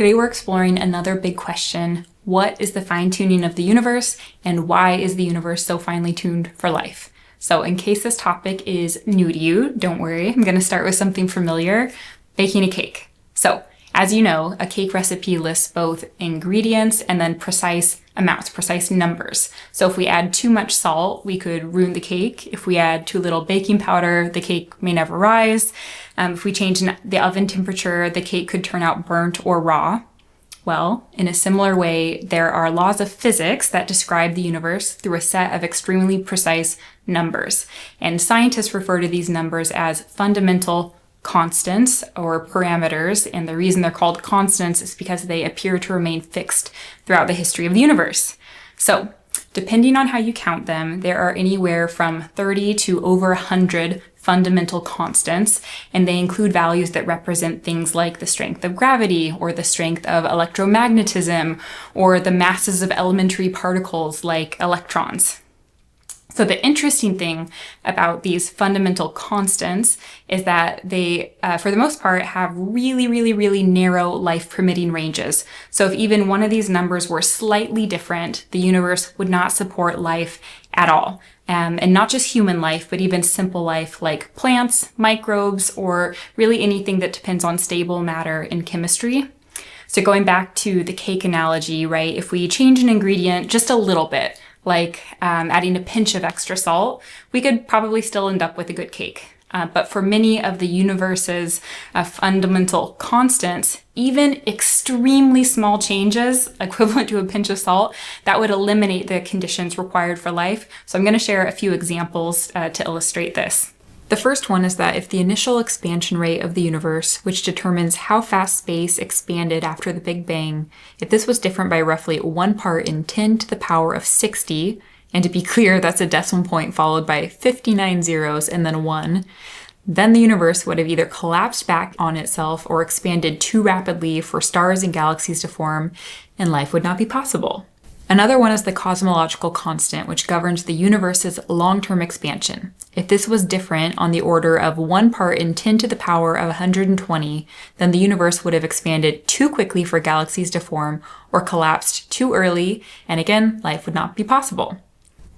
Today we're exploring another big question. What is the fine-tuning of the universe, and why is the universe so finely tuned for life? So in case this topic is new to you, don't worry, I'm going to start with something familiar, baking a cake. So as you know, a cake recipe lists both ingredients and then precise amounts, precise numbers. So if we add too much salt, we could ruin the cake. If we add too little baking powder, the cake may never rise. If we change the oven temperature, the cake could turn out burnt or raw. Well, in a similar way, there are laws of physics that describe the universe through a set of extremely precise numbers. And scientists refer to these numbers as fundamental constants or parameters, and the reason they're called constants is because they appear to remain fixed throughout the history of the universe. So, depending on how you count them, there are anywhere from 30 to over 100 fundamental constants, and they include values that represent things like the strength of gravity, or the strength of electromagnetism, or the masses of elementary particles like electrons. So the interesting thing about these fundamental constants is that they, for the most part, have really narrow life-permitting ranges. So if even one of these numbers were slightly different, the universe would not support life at all. And not just human life, but even simple life like plants, microbes, or really anything that depends on stable matter in chemistry. So going back to the cake analogy, right? If we change an ingredient just a little bit, like adding a pinch of extra salt, we could probably still end up with a good cake. But for many of the universe's fundamental constants, even extremely small changes, equivalent to a pinch of salt, that would eliminate the conditions required for life. So I'm going to share a few examples to illustrate this. The first one is that if the initial expansion rate of the universe, which determines how fast space expanded after the Big Bang, if this was different by roughly 1 part in 10 to the power of 60, and to be clear, that's a decimal point followed by 59 zeros and then 1, then the universe would have either collapsed back on itself or expanded too rapidly for stars and galaxies to form, and life would not be possible. Another one is the cosmological constant, which governs the universe's long-term expansion. If this was different on the order of 1 part in 10 to the power of 120, then the universe would have expanded too quickly for galaxies to form or collapsed too early, and again, life would not be possible.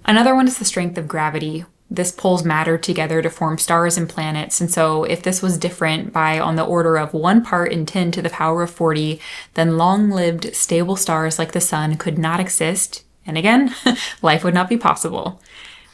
Another one is the strength of gravity. This pulls matter together to form stars and planets, and so if this was different by on the order of 1 part in 10 to the power of 40, then long-lived stable stars like the sun could not exist, and again, life would not be possible.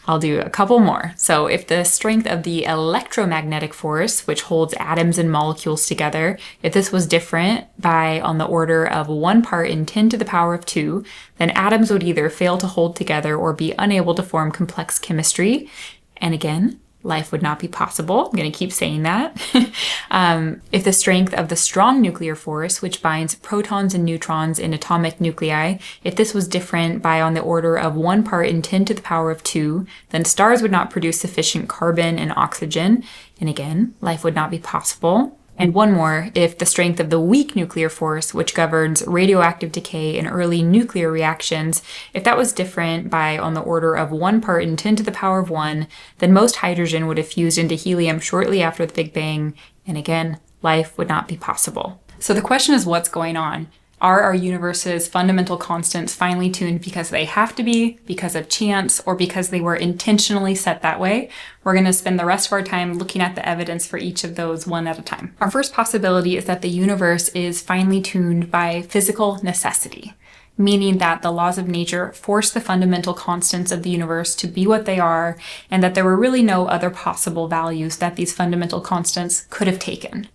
I'll do a couple more. So if the strength of the electromagnetic force, which holds atoms and molecules together, if this was different by on the order of 1 part in 10 to the power of 2, then atoms would either fail to hold together or be unable to form complex chemistry. And again, life would not be possible. I'm going to keep saying that. If the strength of the strong nuclear force, which binds protons and neutrons in atomic nuclei, if this was different by on the order of 1 part in 10 to the power of 2, then stars would not produce sufficient carbon and oxygen. And again, life would not be possible. And one more, if the strength of the weak nuclear force, which governs radioactive decay and early nuclear reactions, if that was different by on the order of 1 part in 10 to the power of 1, then most hydrogen would have fused into helium shortly after the Big Bang, and again, life would not be possible. So the question is, what's going on? Are our universe's fundamental constants finely tuned because they have to be, because of chance, or because they were intentionally set that way? We're going to spend the rest of our time looking at the evidence for each of those one at a time. Our first possibility is that the universe is finely tuned by physical necessity, meaning that the laws of nature force the fundamental constants of the universe to be what they are, and that there were really no other possible values that these fundamental constants could have taken.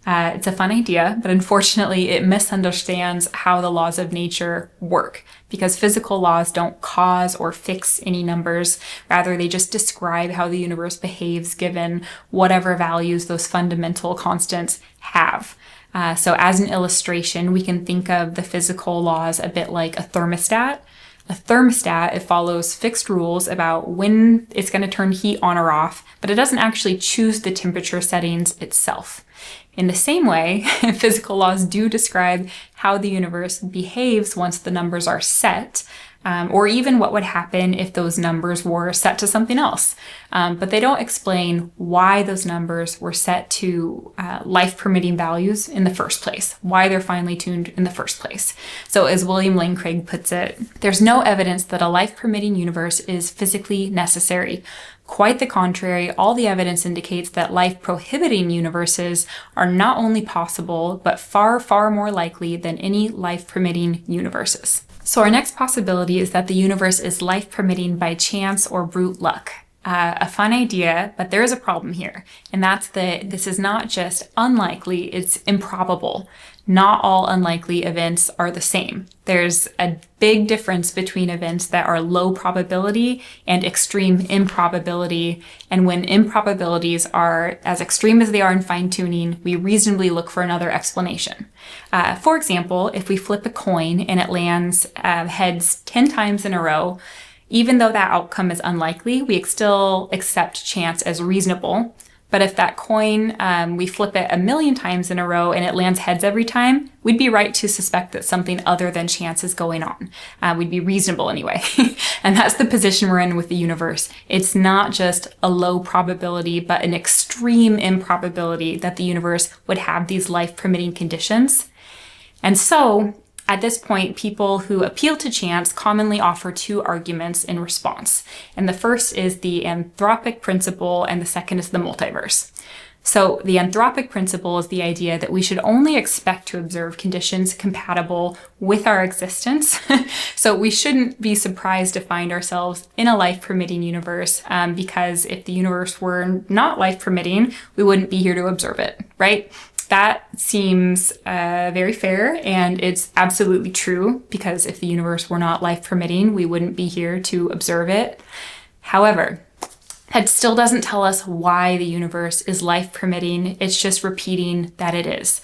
It's a fun idea, but unfortunately it misunderstands how the laws of nature work, because physical laws don't cause or fix any numbers. Rather, they just describe how the universe behaves given whatever values those fundamental constants have. So as an illustration, we can think of the physical laws a bit like a thermostat. A thermostat, it follows fixed rules about when it's going to turn heat on or off, but it doesn't actually choose the temperature settings itself. In the same way, physical laws do describe how the universe behaves once the numbers are set, or even what would happen if those numbers were set to something else. But they don't explain why those numbers were set to life-permitting values in the first place, why they're finely tuned in the first place. So as William Lane Craig puts it, there's no evidence that a life-permitting universe is physically necessary. Quite the contrary, all the evidence indicates that life-prohibiting universes are not only possible, but far, far more likely than any life-permitting universes. So our next possibility is that the universe is life-permitting by chance or brute luck. A fun idea, but there is a problem here, and that's that this is not just unlikely, it's improbable. Not all unlikely events are the same. There's a big difference between events that are low probability and extreme improbability. And when improbabilities are as extreme as they are in fine-tuning, we reasonably look for another explanation. For example, if we flip a coin and it lands heads 10 times in a row, even though that outcome is unlikely, we still accept chance as reasonable. But if that coin, we flip it 1,000,000 times in a row and it lands heads every time, we'd be right to suspect that something other than chance is going on. We'd be reasonable anyway. And that's the position we're in with the universe. It's not just a low probability, but an extreme improbability that the universe would have these life-permitting conditions. And so, at this point, people who appeal to chance commonly offer two arguments in response. And the first is the anthropic principle, and the second is the multiverse. So the anthropic principle is the idea that we should only expect to observe conditions compatible with our existence. So we shouldn't be surprised to find ourselves in a life-permitting universe, because if the universe were not life-permitting, we wouldn't be here to observe it, right? That seems very fair, and it's absolutely true, because if the universe were not life-permitting, we wouldn't be here to observe it. However, that still doesn't tell us why the universe is life-permitting. It's just repeating that it is.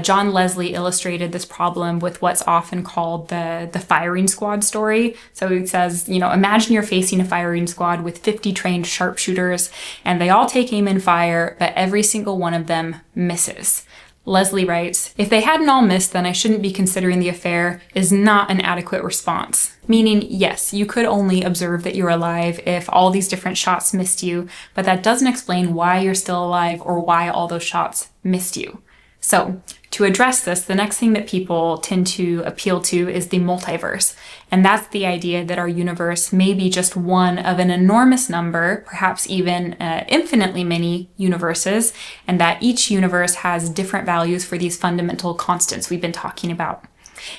John Leslie illustrated this problem with what's often called the firing squad story. So he says, imagine you're facing a firing squad with 50 trained sharpshooters, and they all take aim and fire, but every single one of them misses. Leslie writes, "If they hadn't all missed, then I shouldn't be considering the affair is not an adequate response." Meaning, yes, you could only observe that you're alive if all these different shots missed you, but that doesn't explain why you're still alive or why all those shots missed you. So, to address this, the next thing that people tend to appeal to is the multiverse. And that's the idea that our universe may be just one of an enormous number, perhaps even infinitely many universes, and that each universe has different values for these fundamental constants we've been talking about.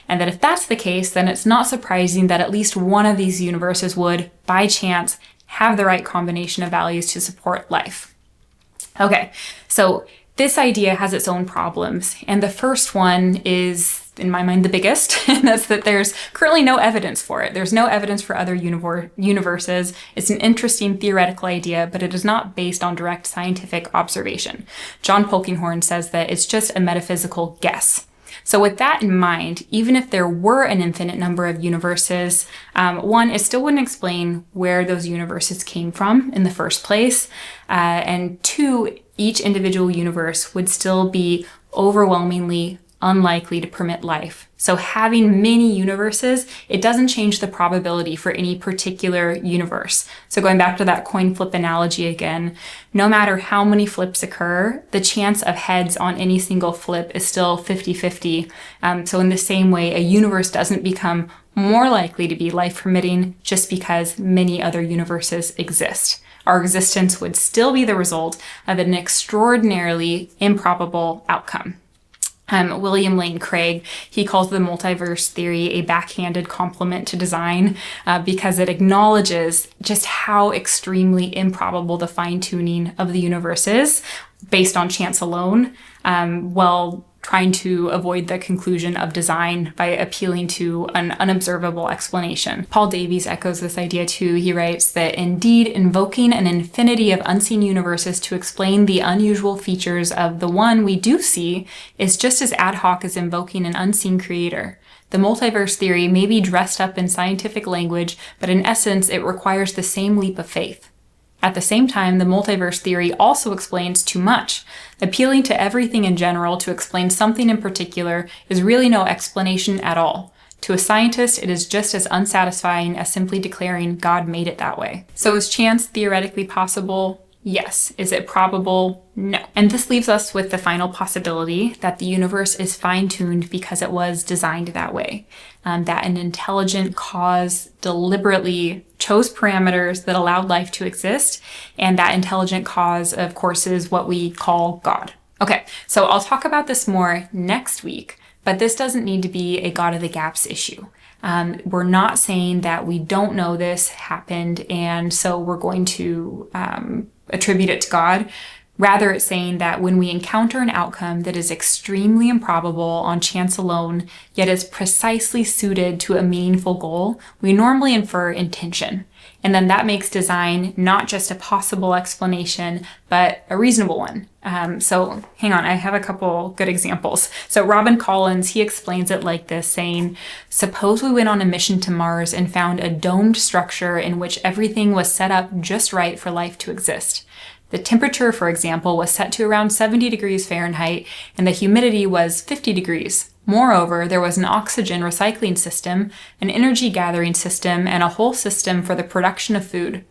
And that if that's the case, then it's not surprising that at least one of these universes would, by chance, have the right combination of values to support life. Okay, so this idea has its own problems, and the first one is, in my mind, the biggest, and that's that there's currently no evidence for it. There's no evidence for other universes. It's an interesting theoretical idea, but it is not based on direct scientific observation. John Polkinghorne says that it's just a metaphysical guess. So with that in mind, even if there were an infinite number of universes, one, it still wouldn't explain where those universes came from in the first place, and two, each individual universe would still be overwhelmingly unlikely to permit life. So having many universes, it doesn't change the probability for any particular universe. So going back to that coin flip analogy again, no matter how many flips occur, the chance of heads on any single flip is still 50-50. So in the same way, a universe doesn't become more likely to be life-permitting just because many other universes exist. Our existence would still be the result of an extraordinarily improbable outcome. William Lane Craig, he calls the multiverse theory a backhanded compliment to design because it acknowledges just how extremely improbable the fine-tuning of the universe is based on chance alone, while trying to avoid the conclusion of design by appealing to an unobservable explanation. Paul Davies echoes this idea too. He writes that indeed invoking an infinity of unseen universes to explain the unusual features of the one we do see is just as ad hoc as invoking an unseen creator. The multiverse theory may be dressed up in scientific language, but in essence it requires the same leap of faith. At the same time, the multiverse theory also explains too much. Appealing to everything in general to explain something in particular is really no explanation at all. To a scientist, it is just as unsatisfying as simply declaring God made it that way. So is chance theoretically possible? Yes. Is it probable? No. And this leaves us with the final possibility that the universe is fine-tuned because it was designed that way. That an intelligent cause deliberately chose parameters that allowed life to exist. And that intelligent cause, of course, is what we call God. Okay, so I'll talk about this more next week, but this doesn't need to be a God of the gaps issue. We're not saying that we don't know this happened and so we're going to attribute it to God. Rather, it's saying that when we encounter an outcome that is extremely improbable on chance alone, yet is precisely suited to a meaningful goal, we normally infer intention. And then that makes design not just a possible explanation, but a reasonable one. So hang on, I have a couple good examples. So Robin Collins, he explains it like this, saying, suppose we went on a mission to Mars and found a domed structure in which everything was set up just right for life to exist. The temperature, for example, was set to around 70 degrees Fahrenheit and the humidity was 50 degrees. Moreover, there was an oxygen recycling system, an energy gathering system, and a whole system for the production of food.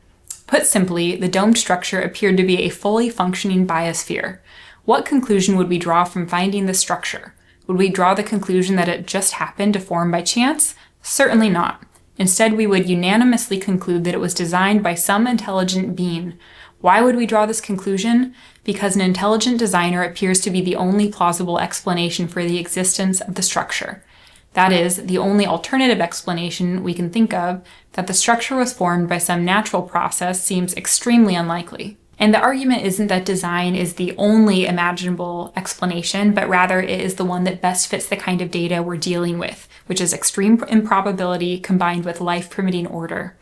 Put simply, the domed structure appeared to be a fully functioning biosphere. What conclusion would we draw from finding this structure? Would we draw the conclusion that it just happened to form by chance? Certainly not. Instead, we would unanimously conclude that it was designed by some intelligent being. Why would we draw this conclusion? Because an intelligent designer appears to be the only plausible explanation for the existence of the structure. That is, the only alternative explanation we can think of, that the structure was formed by some natural process, seems extremely unlikely. And the argument isn't that design is the only imaginable explanation, but rather it is the one that best fits the kind of data we're dealing with, which is extreme improbability combined with life-permitting order.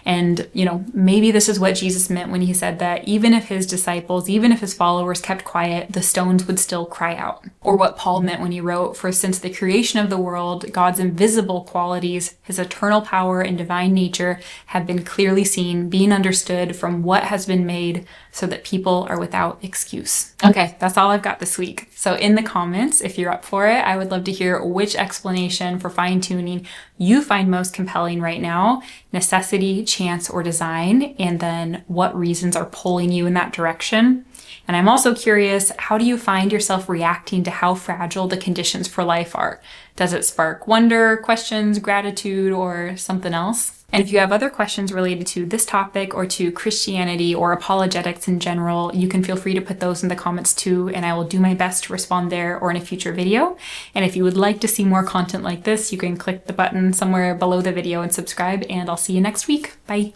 And, maybe this is what Jesus meant when he said that even if his disciples, even if his followers kept quiet, the stones would still cry out. Or what Paul meant when he wrote, for since the creation of the world, God's invisible qualities, his eternal power and divine nature have been clearly seen, being understood from what has been made, so that people are without excuse. Okay, that's all I've got this week. So in the comments, if you're up for it, I would love to hear which explanation for fine-tuning you find most compelling right now, necessity, chance, or design, and then what reasons are pulling you in that direction. And I'm also curious, how do you find yourself reacting to how fragile the conditions for life are? Does it spark wonder, questions, gratitude, or something else? And if you have other questions related to this topic or to Christianity or apologetics in general, you can feel free to put those in the comments too, and I will do my best to respond there or in a future video. And if you would like to see more content like this, you can click the button somewhere below the video and subscribe, and I'll see you next week. Bye.